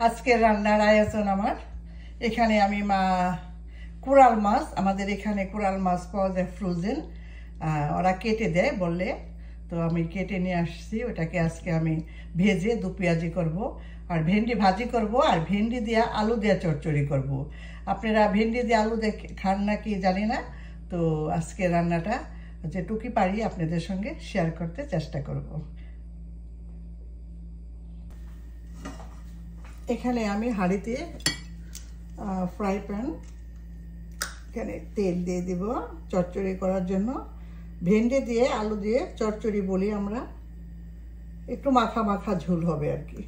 আজকে রান্নার আয়োজন আমার এখানে আমি মা কোরাল মাছ আমাদের এখানে কোরাল মাছ পাওয়া যায় ফ্রোজেন ওরা কেটে দেয় বললে তো আমি কেটে নিয়ে আসছি ওটাকে আজকে আমি ভেজে দু পেঁয়াজি করব আর ভেন্ডি ভাজি করব আর ভেন্ডি দিয়ে আলু দিয়ে চচ্চড়ি করব আপনারা ভেন্ডি দিয়ে আলু দিয়ে খান নাকি জানি না তো আজকে রান্নাটা যেটুকু পারি আপনাদের সঙ্গে শেয়ার করতে চেষ্টা করব এখানে আমি হাঁড়িতে ফ্রাই প্যান এখানে তেল দিয়ে দিব চচ্চড়ি করার জন্য ভেন্ডি দিয়ে আলু দিয়ে চচ্চড়ি বলি আমরা একটু মাখা মাখা ঝোল হবে আর কি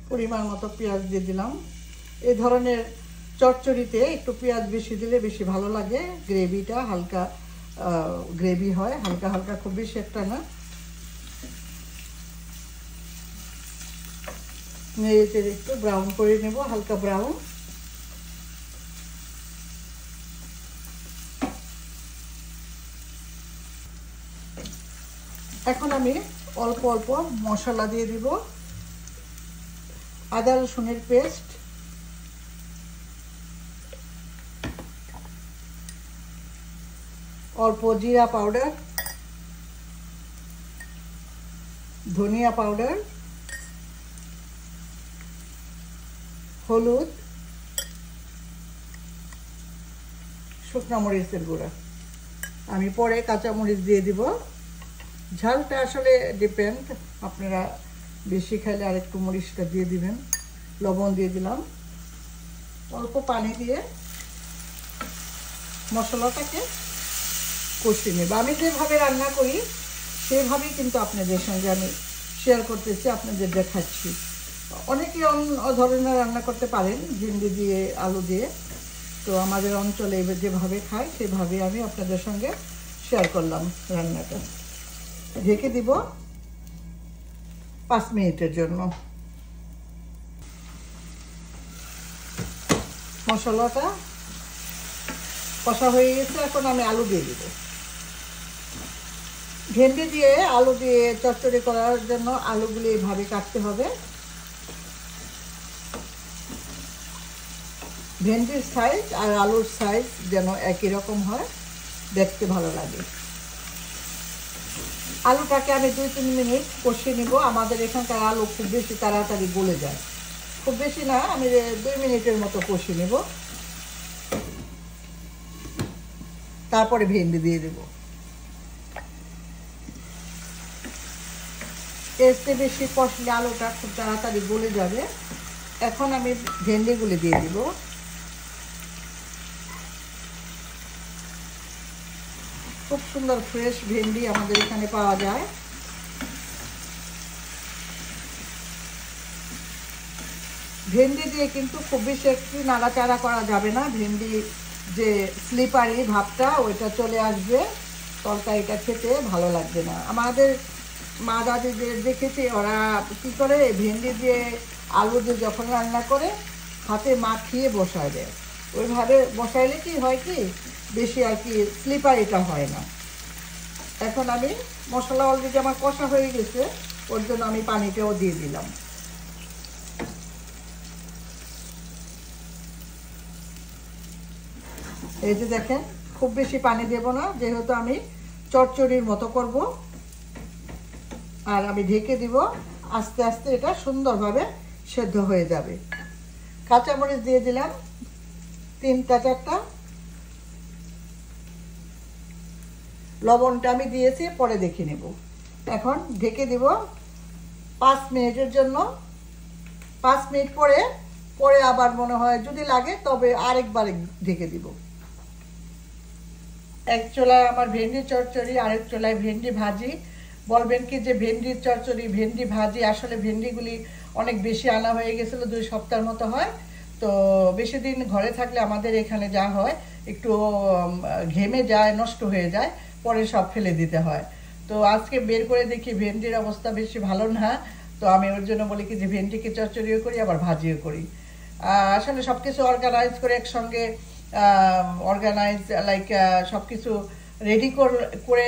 পরিমাণ মতো পেঁয়াজ দিয়ে দিলাম এই ধরনের চচ্চড়িতে একটু পেঁয়াজ বেশি দিলে বেশি ভালো লাগে গ্রেভিটা হালকা গ্রেভি হয় হালকা হালকা খুব বেশি একটা না নেড়ে একটু ব্রাউন করে নেব হালকা ব্রাউন এখন আমি অল্প অল্প মশলা দিয়ে দিব আদা রসুনের পেস্ট অল্প জিরা পাউডার ধনিয়া পাউডার হলুদ শুকনো মরিচের গুঁড়া আমি পরে কাঁচা মরিচ দিয়ে দিব ঝালটা আসলে ডিপেন্ড আপনারা বেশি খাইলে আরেকটু মরিচটা দিয়ে দিবেন লবণ দিয়ে দিলাম অল্প পানি দিয়ে মশলাটাকে কষিয়ে নেব আমি যেভাবে রান্না করি সেভাবেই কিন্তু আপনাদের সঙ্গে আমি শেয়ার করতেছি আপনাদের দেখাচ্ছি অনেকে অন্য ধরনের রান্না করতে পারেন ভেন্ডি দিয়ে আলু দিয়ে তো আমাদের অঞ্চলে যেভাবে খায় সেভাবে আমি আপনাদের সঙ্গে শেয়ার করলাম রান্নাটা ঢেকে দিব 5 মিনিটের জন্য মশলাটা কষা হয়ে গেছে এখন আমি আলু দিয়ে দিব ভেন্ডি দিয়ে আলু দিয়ে চচ্চড়ি করার জন্য আলুগুলি এইভাবে কাটতে হবে ভেন্ডির সাইজ আর আলুর সাইজ যেন একই রকম হয় দেখতে ভালো লাগে আলুটাকে আমি 2-3 মিনিট কষিয়ে নিব আমাদের এখানকার আলু খুব বেশি তাড়াতাড়ি গলে যায় খুব বেশি না আমি 2 মিনিটের মতো কষিয়ে নেব তারপরে ভেন্ডি দিয়ে দেব এর চেয়ে বেশি কষলে আলুটা খুব তাড়াতাড়ি গলে যাবে এখন আমি ভেন্ডিগুলি দিয়ে দিব খুব সুন্দর ফ্রেশ ভেন্ডি আমাদের এখানে পাওয়া যায় ভেন্ডি দিয়ে কিন্তু খুব বেশি একটু নাড়াচাড়া করা যাবে না ভেন্ডি যে স্লিপারি ভাবটা ওইটা চলে আসবে তরকারিটা খেতে ভালো লাগবে না আমাদের মা দাদিদের দেখেছি ওরা কী করে ভেন্ডি দিয়ে আলু দিয়ে যখন রান্না করে হাতে মাখিয়ে বসায় দেয় ওইভাবে বসাইলে কি হয় কি বেশি আর কি স্লিপারিটা হয় না এখন আমি মশলা অলরেডি আমার কষা হয়ে গেছে ওর জন্য আমি পানিটাও দিয়ে দিলাম এই যে দেখেন খুব বেশি পানি দেব না যেহেতু আমি চচ্চড়ির মতো করব আর আমি ঢেকে দিব আস্তে আস্তে এটা সুন্দরভাবে সেদ্ধ হয়ে যাবে কাঁচামরিচ দিয়ে দিলাম 3-4টা লবণটা আমি দিয়েছি পরে দেখে নেব এখন ঢেকে দিব 5 মিনিটের জন্য 5 মিনিট পরে পরে আবার মনে হয় যদি লাগে তবে আরেকবার ঢেকে দিব এক চুলায় আমার ভেন্ডি চচ্চড়ি আরেক চুলায় ভেন্ডি ভাজি বলবেন কি যে ভেন্ডির চচ্চড়ি ভেন্ডি ভাজি আসলে ভেন্ডিগুলি অনেক বেশি আনা হয়ে গেছিলো 2 সপ্তাহের মতো হয় তো বেশি দিন ঘরে থাকলে আমাদের এখানে যা হয় একটু ঘেমে যায় নষ্ট হয়ে যায় পরে সব ফেলে দিতে হয় তো আজকে বের করে দেখি ভেন্ডির অবস্থা বেশি ভালো না তো আমি ওর জন্য বলি কি যে ভেন্ডিকে চচ্চড়িও করি আবার ভাজিও করি আসলে সব কিছু অর্গানাইজ করে একসঙ্গে অর্গানাইজ লাইক সব কিছু রেডি করে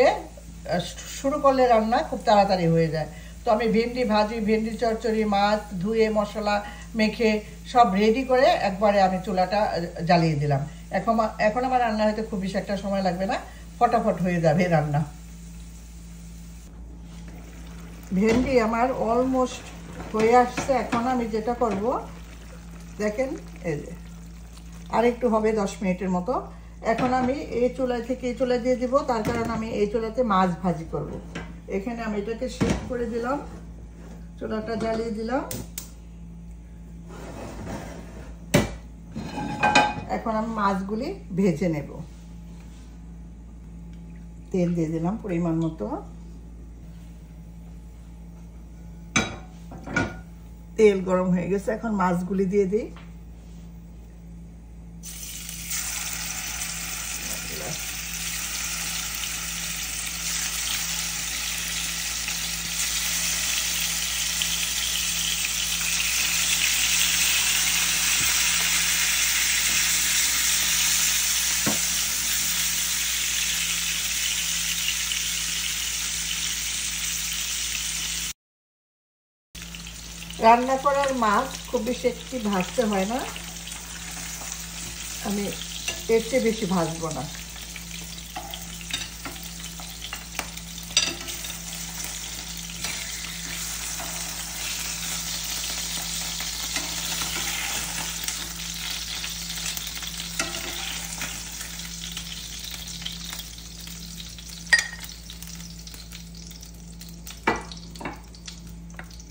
শুরু করলে রান্না খুব তাড়াতাড়ি হয়ে যায়। তো আমি ভেন্ডি ভাজি, ভেন্ডি চচ্চড়ি, মাছ ধুয়ে মশলা মেখে সব রেডি করে একবারে আমি চুলাটা জ্বালিয়ে দিলাম। এখন আমার রান্না হতে খুব বেশি একটা সময় লাগবে না, ফটাফট হয়ে যাবে রান্না। ভেন্ডি আমার অলমোস্ট হয়ে আসছে। এখন আমি যেটা করব দেখেন, এই যে আরেকটু হবে 10 মিনিটের মতো। এখন আমি এই চুলা থেকে এই চুলা দিয়ে দিব, তার কারণ আমি এই চুলাতে মাছ ভাজি করব। এখানে আমি এটাকে শিফট করে দিলাম, চুলাটা জ্বালিয়ে দিলাম। এখন আমি মাছগুলি ভেজে নেব। তেল দিয়ে দিলাম পরিমাণ মতো। তেল গরম হয়ে গেছে, এখন মাছগুলি দিয়ে দিই। রান্না করার মাছ খুব বেশি একটি ভাজতে হয় না, আমি এর চেয়ে বেশি ভাজবো না।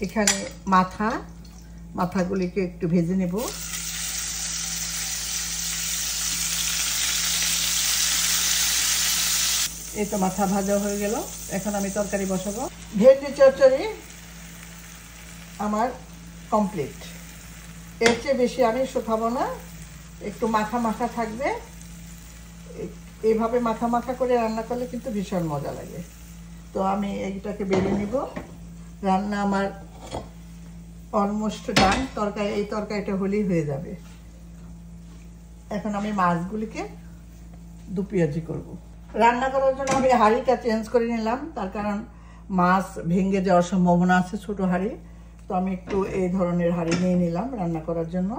এখানে মাথাগুলিকে একটু ভেজে নেব। এই তো মাথা ভাজা হয়ে গেল, এখন আমি তরকারি বসাবো। ভেন্ডি চচ্চড়ি আমার কমপ্লিট। এর চেয়ে বেশি আমি শুকাবো না, একটু মাখা মাখা থাকবে। এইভাবে মাখা মাখা করে রান্না করলে কিন্তু ভীষণ মজা লাগে। তো আমি এইটাকে বেড়ে নিব। রান্না আমার অলমোস্ট ডান। এই তরকারিটা হলেই হয়ে যাবে। এখন আমি মাছগুলিকে দু পেঁয়াজি করব। রান্না করার জন্য আমি হাঁড়িটা চেঞ্জ করে নিলাম, তার কারণ মাছ ভেঙে যাওয়ার সম্ভাবনা আছে, ছোট হাঁড়ি। তো আমি একটু এই ধরনের হাঁড়ি নিয়ে নিলাম রান্না করার জন্য।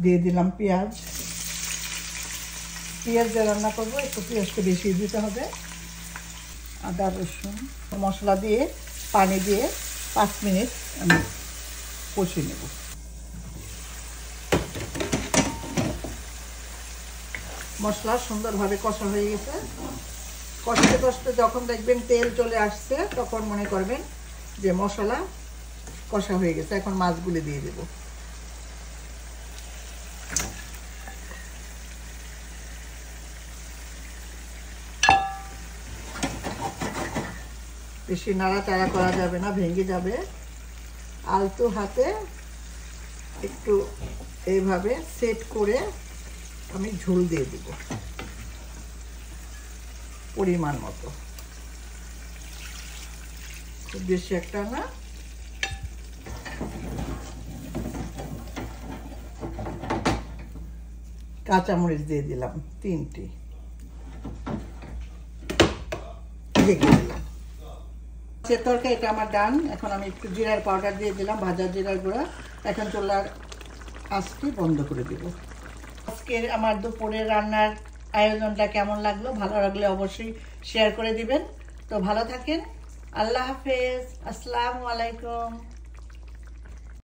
দিয়ে দিলাম পেঁয়াজ। পেঁয়াজ দিয়ে রান্না করবো, একটু পেঁয়াজকে বেশি দিতে হবে। আদা রসুন মশলা দিয়ে পানি দিয়ে 5 মিনিট আমি কষিয়ে নেব। মশলা সুন্দরভাবে কষা হয়ে গেছে। কষতে কষতে যখন দেখবেন তেল চলে আসছে, তখন মনে করবেন যে মশলা কষা হয়ে গেছে। এখন মাছগুলি দিয়ে দেব। বেশি নাড়াচাড়া করা যাবে না, ভেঙে যাবে। আলতো হাতে একটু এইভাবে সেট করে আমি ঝোল দিয়ে দিব পরিমাণ মতো, খুব বেশি একটা না। কাঁচামরিচ দিয়ে দিলাম 3টি, ঢেকে দিলাম। তরকারি এটা আমার ডান। এখন আমি একটু জিরার পাউডার দিয়ে দিলাম, ভাজা জিরার গুঁড়া। এখন চুলার আঁচটি বন্ধ করে দিব। আজকের আমার দুপুরের রান্নার আয়োজনটা কেমন লাগলো? ভালো লাগলে অবশ্যই শেয়ার করে দিবেন। তো ভালো থাকেন, আল্লাহ হাফেজ, আসসালামু আলাইকুম।